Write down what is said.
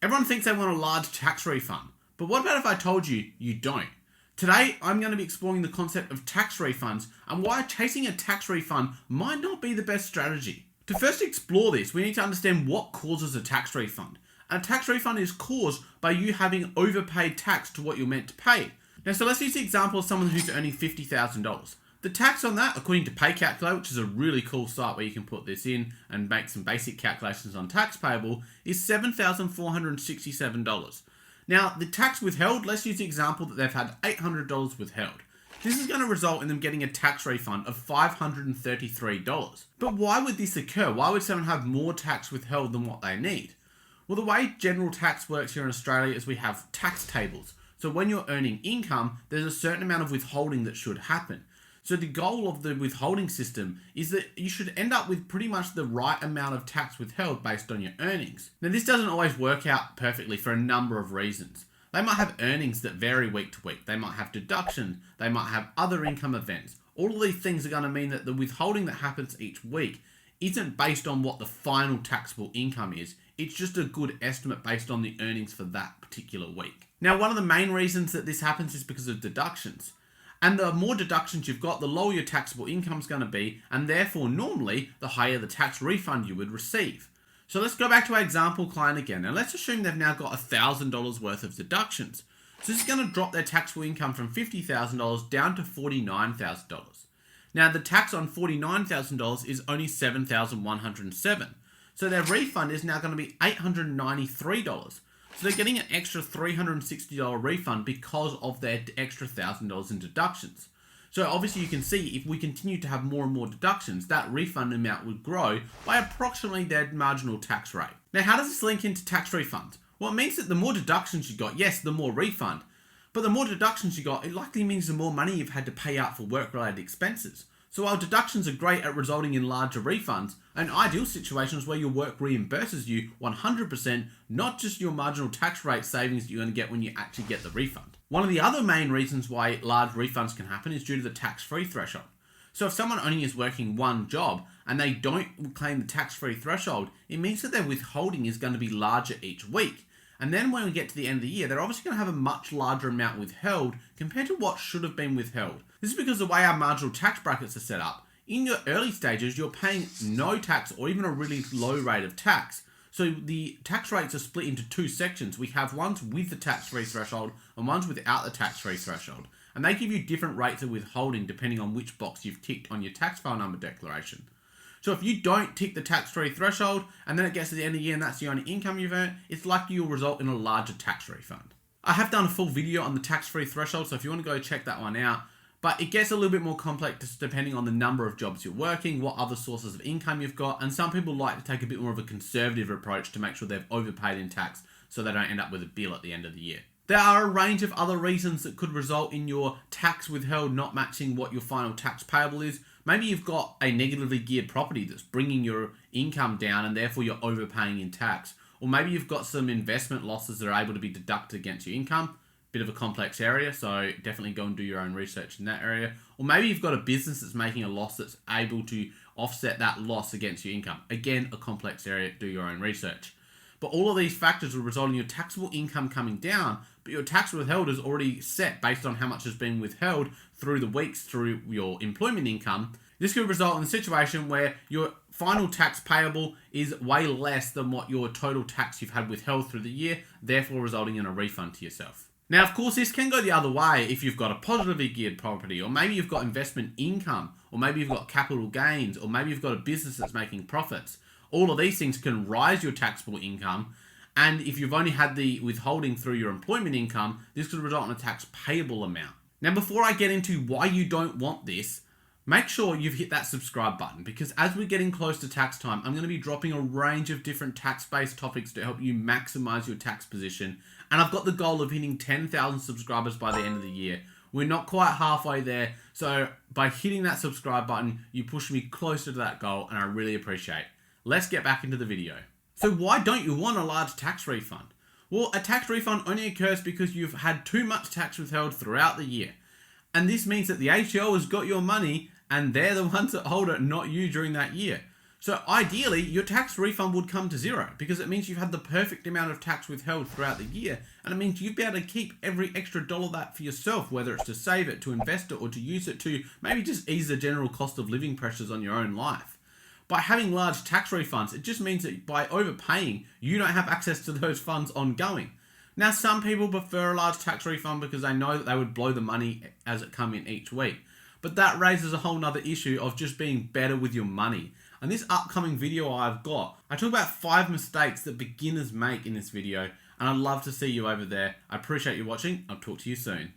Everyone thinks they want a large tax refund, but what about if I told you you don't? Today, I'm going to be exploring the concept of tax refunds and why chasing a tax refund might not be the best strategy. To first explore this, we need to understand what causes a tax refund. A tax refund is caused by you having overpaid tax to what you're meant to pay. Now, so let's use the example of someone who's earning $50,000. The tax on that, according to Pay Calculator, which is a really cool site where you can put this in and make some basic calculations on tax payable, is $7,467. Now, the tax withheld, let's use the example that they've had $800 withheld. This is going to result in them getting a tax refund of $533. But why would this occur? Why would someone have more tax withheld than what they need? Well, the way general tax works here in Australia is we have tax tables. So when you're earning income, there's a certain amount of withholding that should happen. So the goal of the withholding system is that you should end up with pretty much the right amount of tax withheld based on your earnings. Now, this doesn't always work out perfectly for a number of reasons. They might have earnings that vary week to week. They might have deductions. They might have other income events. All of these things are going to mean that the withholding that happens each week isn't based on what the final taxable income is. It's just a good estimate based on the earnings for that particular week. Now, one of the main reasons that this happens is because of deductions. And the more deductions you've got, the lower your taxable income is going to be, and therefore normally the higher the tax refund you would receive. So let's go back to our example client again, and let's assume they've now got $1,000 worth of deductions. So this is going to drop their taxable income from $50,000 down to $49,000. Now the tax on $49,000 is only $7,107. So their refund is now going to be $893. So they're getting an extra $360 refund because of their extra $1,000 in deductions. So obviously you can see if we continue to have more and more deductions, that refund amount would grow by approximately their marginal tax rate. Now, how does this link into tax refunds? Well, it means that the more deductions you got, yes, the more refund. But the more deductions you got, it likely means the more money you've had to pay out for work-related expenses. So while deductions are great at resulting in larger refunds, an ideal situation is where your work reimburses you 100%, not just your marginal tax rate savings that you're going to get when you actually get the refund. One of the other main reasons why large refunds can happen is due to the tax-free threshold. So if someone only is working one job and they don't claim the tax-free threshold, it means that their withholding is going to be larger each week. And then when we get to the end of the year, they're obviously going to have a much larger amount withheld compared to what should have been withheld. This is because the way our marginal tax brackets are set up, in your early stages, you're paying no tax or even a really low rate of tax. So the tax rates are split into two sections. We have ones with the tax-free threshold and ones without the tax-free threshold. And they give you different rates of withholding depending on which box you've ticked on your tax file number declaration. So if you don't tick the tax-free threshold and then it gets to the end of the year and that's the only income you've earned, it's likely you'll result in a larger tax refund. I have done a full video on the tax-free threshold, so if you want to go check that one out, but it gets a little bit more complex depending on the number of jobs you're working, what other sources of income you've got, and some people like to take a bit more of a conservative approach to make sure they've overpaid in tax so they don't end up with a bill at the end of the year. There are a range of other reasons that could result in your tax withheld not matching what your final tax payable is. Maybe you've got a negatively geared property that's bringing your income down and therefore you're overpaying in tax. Or maybe you've got some investment losses that are able to be deducted against your income. Bit of a complex area, so definitely go and do your own research in that area. Or maybe you've got a business that's making a loss that's able to offset that loss against your income. Again, a complex area, do your own research. But all of these factors will result in your taxable income coming down, but your tax withheld is already set based on how much has been withheld through the weeks through your employment income. This could result in a situation where your final tax payable is way less than what your total tax you've had withheld through the year, therefore resulting in a refund to yourself. Now, of course, this can go the other way if you've got a positively geared property, or maybe you've got investment income, or maybe you've got capital gains, or maybe you've got a business that's making profits. All of these things can rise your taxable income, and if you've only had the withholding through your employment income, this could result in a tax payable amount. Now, before I get into why you don't want this, make sure you've hit that subscribe button, because as we're getting close to tax time, I'm going to be dropping a range of different tax-based topics to help you maximize your tax position. And I've got the goal of hitting 10,000 subscribers by the end of the year. We're not quite halfway there, so by hitting that subscribe button, you push me closer to that goal, and I really appreciate it. Let's get back into the video. So why don't you want a large tax refund? Well, a tax refund only occurs because you've had too much tax withheld throughout the year. And this means that the ATO has got your money and they're the ones that hold it, not you during that year. So ideally, your tax refund would come to zero because it means you've had the perfect amount of tax withheld throughout the year, and it means you'd be able to keep every extra dollar that for yourself, whether it's to save it, to invest it, or to use it to maybe just ease the general cost of living pressures on your own life. By having large tax refunds, it just means that by overpaying, you don't have access to those funds ongoing. Now, some people prefer a large tax refund because they know that they would blow the money as it come in each week. But that raises a whole nother issue of just being better with your money. And this upcoming video I've got, I talk about 5 mistakes that beginners make in this video, and I'd love to see you over there. I appreciate you watching. I'll talk to you soon.